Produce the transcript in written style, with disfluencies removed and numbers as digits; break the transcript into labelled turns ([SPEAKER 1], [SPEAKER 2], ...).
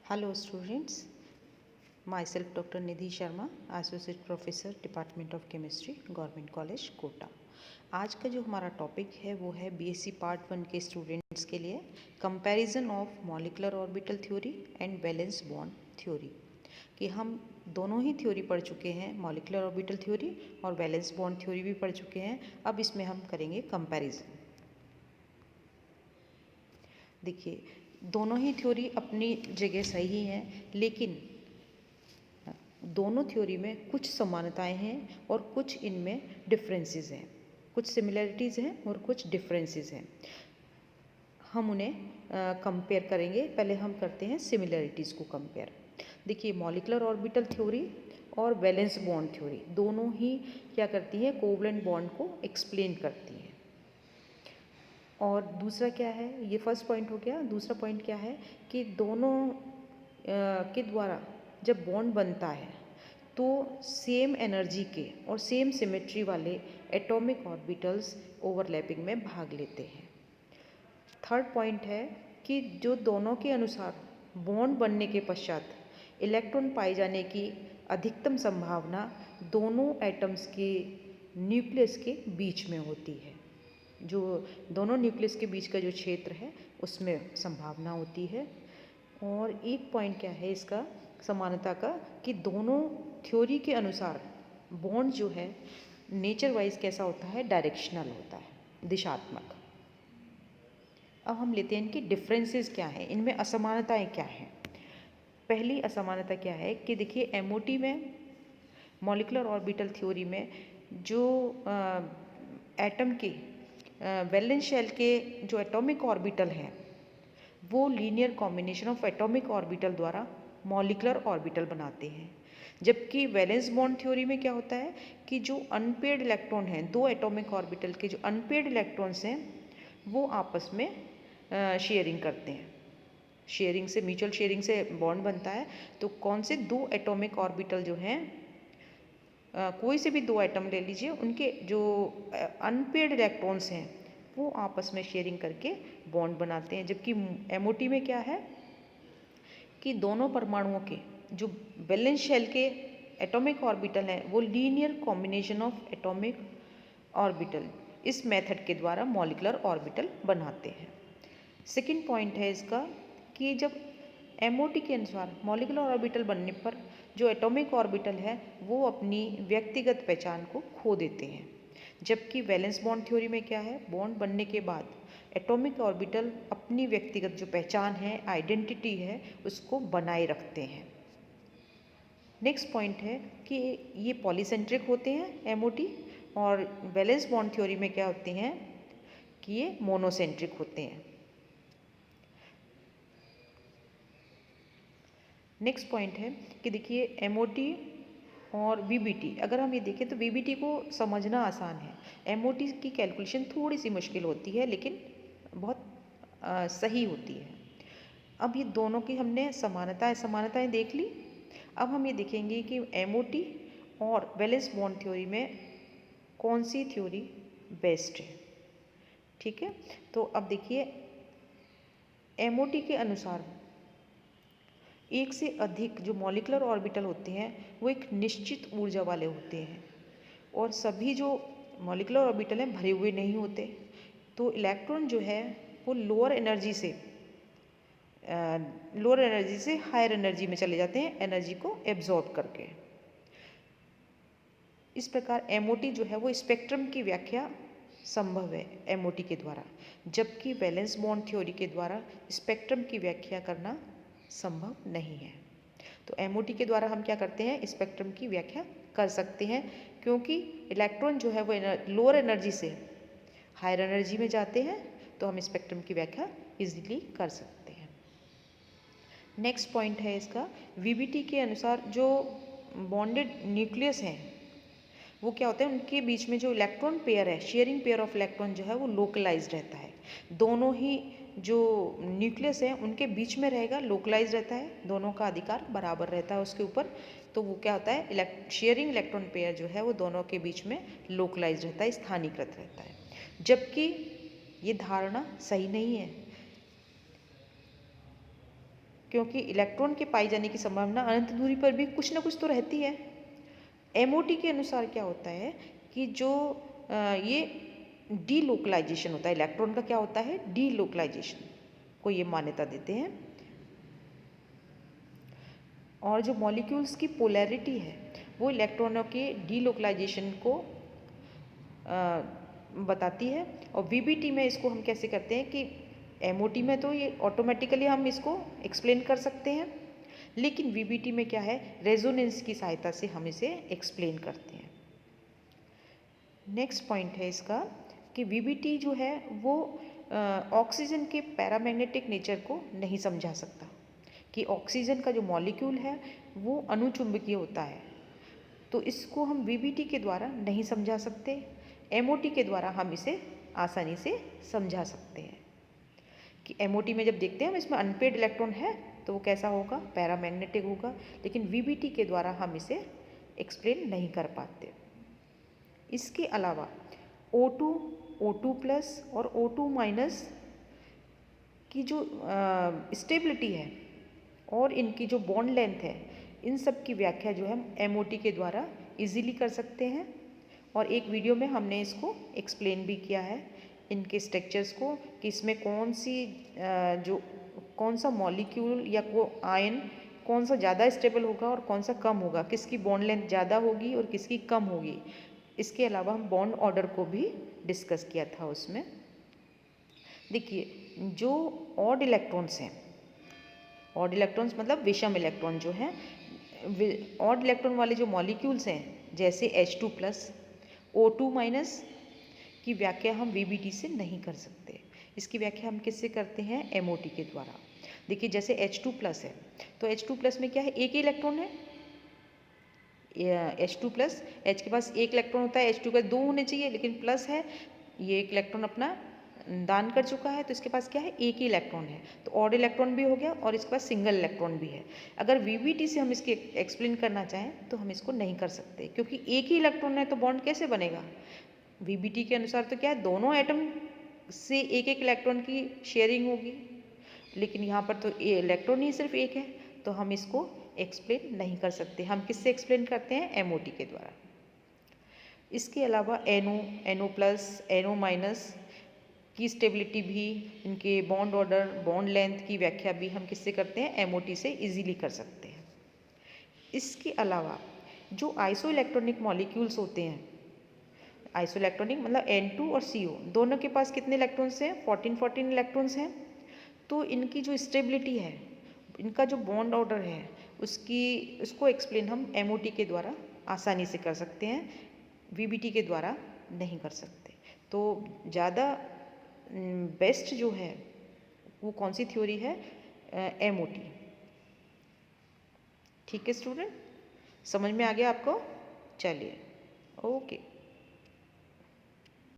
[SPEAKER 1] Hello students, myself Dr. Nidhi Sharma, Associate Professor Department of Chemistry, Government College, Kota. आज का जो हमारा topic है वो है बीएससी पार्ट 1 के स्टूडेंट्स के लिए comparison of molecular orbital theory and valence bond theory. कि हम दोनों ही थ्योरी पढ़ चुके हैं, मॉलिकुलर ऑर्बिटल थ्योरी और वैलेंस बॉन्ड थ्योरी भी पढ़ चुके हैं। अब इसमें हम करेंगे कंपैरिजन। देखिए, दोनों ही थ्योरी अपनी जगह सही हैं, लेकिन दोनों थ्योरी में कुछ समानताएं हैं और कुछ इनमें डिफरेंसेस हैं, कुछ सिमिलरिटीज़ हैं और कुछ डिफरेंसेस हैं। हम उन्हें कंपेयर करेंगे। पहले हम करते हैं सिमिलरिटीज़ को कंपेयर। देखिए, मॉलिकुलर ऑर्बिटल थ्योरी और वैलेंस बॉन्ड थ्योरी दोनों ही क्या करती है, कोवलेंट बॉन्ड को एक्सप्लेन करती हैं। और दूसरा क्या है, ये फर्स्ट पॉइंट हो गया। दूसरा पॉइंट क्या है कि दोनों के द्वारा जब बॉन्ड बनता है तो सेम एनर्जी के और सेम सिमेट्री वाले एटॉमिक ऑर्बिटल्स ओवरलैपिंग में भाग लेते हैं। थर्ड पॉइंट है कि जो दोनों के अनुसार बॉन्ड बनने के पश्चात इलेक्ट्रॉन पाए जाने की अधिकतम संभावना दोनों एटम्स के न्यूक्लियस के बीच में होती है। जो दोनों न्यूक्लियस के बीच का जो क्षेत्र है उसमें संभावना होती है। और एक पॉइंट क्या है इसका समानता का कि दोनों थ्योरी के अनुसार बॉन्ड जो है नेचर वाइज कैसा होता है, डायरेक्शनल होता है, दिशात्मक। अब हम लेते हैं इनके डिफरेंसेस क्या हैं, इनमें असमानताएं क्या हैं। पहली असमानता क्या है कि देखिए, एमओटी में, मॉलिकुलर ऑर्बिटल थ्योरी में जो एटम के वैलेंस शेल के जो एटॉमिक ऑर्बिटल हैं वो linear combination of atomic orbital द्वारा मॉलिकुलर ऑर्बिटल बनाते हैं। जबकि वैलेंस बॉन्ड थ्योरी में क्या होता है कि जो अनपेयर्ड इलेक्ट्रॉन हैं, दो एटॉमिक ऑर्बिटल के जो अनपेयर्ड इलेक्ट्रॉन्स हैं वो आपस में शेयरिंग करते हैं। शेयरिंग से, म्यूचुअल शेयरिंग से बॉन्ड बनता है। तो कौन से दो एटॉमिक ऑर्बिटल जो हैं, कोई से भी दो एटम ले लीजिए, उनके जो अनपेयर्ड इलेक्ट्रॉन्स हैं वो आपस में शेयरिंग करके बॉन्ड बनाते हैं। जबकि एमओटी में क्या है कि दोनों परमाणुओं के जो वैलेंस शेल के एटॉमिक ऑर्बिटल हैं वो linear combination of atomic orbital, इस मेथड के द्वारा मॉलिकुलर ऑर्बिटल बनाते हैं। सेकंड पॉइंट है इसका कि जब एमओटी के अनुसार मॉलिकुलर ऑर्बिटल बनने पर जो एटॉमिक ऑर्बिटल है वो अपनी व्यक्तिगत पहचान को खो देते हैं। जबकि वैलेंस बॉन्ड थ्योरी में क्या है, बॉन्ड बनने के बाद एटॉमिक ऑर्बिटल अपनी व्यक्तिगत जो पहचान है, आइडेंटिटी है, उसको बनाए रखते हैं। नेक्स्ट पॉइंट है कि ये पॉलीसेंट्रिक होते हैं एमओटी, और वैलेंस बॉन्ड थ्योरी में क्या होते हैं कि ये मोनोसेंट्रिक होते हैं। नेक्स्ट पॉइंट है कि देखिए, एमओटी और वीबीटी, अगर हम ये देखें तो वीबीटी को समझना आसान है, एमओटी की कैलकुलेशन थोड़ी सी मुश्किल होती है, लेकिन बहुत सही होती है। अब ये दोनों की हमने समानताएं देख ली। अब हम ये देखेंगे कि एमओटी और वैलेंस बॉन्ड थ्योरी में कौन सी थ्योरी बेस्ट है। ठीक है, तो अब देखिए, एमओटी के अनुसार एक से अधिक जो मॉलिकुलर ऑर्बिटल होते हैं वो एक निश्चित ऊर्जा वाले होते हैं, और सभी जो मॉलिकुलर ऑर्बिटल हैं भरे हुए नहीं होते। तो इलेक्ट्रॉन जो है वो लोअर एनर्जी से हायर एनर्जी में चले जाते हैं, एनर्जी को एब्जॉर्ब करके। इस प्रकार एमओटी जो है वो स्पेक्ट्रम की व्याख्या संभव है एमओटी के द्वारा, जबकि वैलेंस बॉन्ड थ्योरी के द्वारा स्पेक्ट्रम की व्याख्या करना संभव नहीं है। तो एमओटी के द्वारा हम क्या करते हैं, स्पेक्ट्रम की व्याख्या कर सकते हैं, क्योंकि इलेक्ट्रॉन जो है वो लोअर एनर्जी से हायर एनर्जी में जाते हैं, तो हम स्पेक्ट्रम की व्याख्या इजीली कर सकते हैं। नेक्स्ट पॉइंट है इसका, वीबीटी के अनुसार जो बॉन्डेड न्यूक्लियस हैं वो क्या होता है, उनके बीच में जो इलेक्ट्रॉन पेयर है, शेयरिंग पेयर ऑफ इलेक्ट्रॉन जो है वो लोकलाइज्ड रहता है। दोनों ही जो न्यूक्लियस है उनके बीच में रहेगा, लोकलाइज रहता है, दोनों का अधिकार बराबर रहता है उसके ऊपर। तो वो क्या होता है, शेयरिंग इलेक्ट्रॉन पेयर जो है वो दोनों के बीच में लोकलाइज रहता है, स्थानीकृत रहता है। जबकि ये धारणा सही नहीं है, क्योंकि इलेक्ट्रॉन के पाए जाने की संभावना अनंत दूरी पर भी कुछ ना कुछ तो रहती है। एमओटी के अनुसार क्या होता है कि जो ये डीलोकलाइजेशन होता है, इलेक्ट्रॉन का क्या होता है, डीलोकलाइजेशन को ये मान्यता देते हैं। और जो मॉलिक्यूल्स की पोलैरिटी है वो इलेक्ट्रॉनों के डीलोकलाइजेशन को बताती है। और वीबीटी में इसको हम कैसे करते हैं कि एमओटी में तो ये ऑटोमेटिकली हम इसको एक्सप्लेन कर सकते हैं, लेकिन वीबीटी में क्या है, रेजोनेंस की सहायता से हम इसे एक्सप्लेन करते हैं। नेक्स्ट पॉइंट है इसका कि वीबीटी जो है वो ऑक्सीजन के पैरामैग्नेटिक नेचर को नहीं समझा सकता, कि ऑक्सीजन का जो मॉलिक्यूल है वो अनुचुंबकीय होता है, तो इसको हम वीबीटी के द्वारा नहीं समझा सकते। एमओटी के द्वारा हम इसे आसानी से समझा सकते हैं कि एमओटी में जब देखते हैं हम इसमें अनपेड इलेक्ट्रॉन है तो वो कैसा होगा, पैरामैग्नेटिक होगा, लेकिन वीबीटी के द्वारा हम इसे एक्सप्लेन नहीं कर पाते। इसके अलावा O2, O2 प्लस और O2 माइनस की जो स्टेबिलिटी है और इनकी जो बॉन्ड लेंथ है, इन सब की व्याख्या जो है हम एमओटी के द्वारा इजीली कर सकते हैं। और एक वीडियो में हमने इसको एक्सप्लेन भी किया है इनके स्ट्रक्चर्स को, कि इसमें कौन सा मॉलिक्यूल या आयन कौन सा ज़्यादा स्टेबल होगा और कौन सा कम होगा, किसकी बॉन्ड लेंथ ज़्यादा होगी और किसकी कम होगी। इसके अलावा हम बॉन्ड ऑर्डर को भी डिस्कस किया था उसमें। देखिए जो ऑड इलेक्ट्रॉन्स हैं, ऑड इलेक्ट्रॉन्स मतलब विषम इलेक्ट्रॉन जो हैं, ऑड इलेक्ट्रॉन वाले जो मॉलिक्यूल्स हैं जैसे H2 प्लस, O2 माइनस की व्याख्या हम वीबीटी से नहीं कर सकते। इसकी व्याख्या हम किससे करते हैं, एमओटी के द्वारा। देखिए जैसे H2 प्लस है तो H2 प्लस में क्या है, एक ही इलेक्ट्रॉन है। H2 प्लस, H के पास एक इलेक्ट्रॉन होता है, H2 का दो होने चाहिए लेकिन प्लस है, ये एक इलेक्ट्रॉन अपना दान कर चुका है तो इसके पास क्या है, एक ही इलेक्ट्रॉन है, तो ऑड इलेक्ट्रॉन भी हो गया और इसके पास सिंगल इलेक्ट्रॉन भी है। अगर वीबीटी से हम इसके एक्सप्लेन करना चाहें तो हम इसको नहीं कर सकते, क्योंकि एक ही इलेक्ट्रॉन है तो बॉन्ड कैसे बनेगा। वीबीटी के अनुसार तो क्या है, दोनों एटम से एक एक इलेक्ट्रॉन की शेयरिंग होगी, लेकिन यहाँ पर तो इलेक्ट्रॉन ही सिर्फ एक है, तो हम इसको एक्सप्लेन नहीं कर सकते। हम किससे एक्सप्लेन करते हैं, एमओटी के द्वारा। इसके अलावा NO प्लस, NO माइनस की स्टेबिलिटी भी, इनके बॉन्ड ऑर्डर, बॉन्ड लेंथ की व्याख्या भी हम किससे करते हैं, एमओटी से इजीली कर सकते हैं। इसके अलावा जो आइसो इलेक्ट्रॉनिक मॉलिक्यूल्स होते हैं, आइसो इलेक्ट्रॉनिक मतलब N2 और CO दोनों के पास कितने इलेक्ट्रॉन्स हैं, 14 इलेक्ट्रॉन्स हैं। तो इनकी जो स्टेबिलिटी है, इनका जो बॉन्ड ऑर्डर है, उसको एक्सप्लेन हम एमओटी के द्वारा आसानी से कर सकते हैं, वीबीटी के द्वारा नहीं कर सकते। तो ज़्यादा बेस्ट जो है वो कौन सी थ्योरी है, एमओटी। ठीक है स्टूडेंट, समझ में आ गया आपको, चलिए ओके।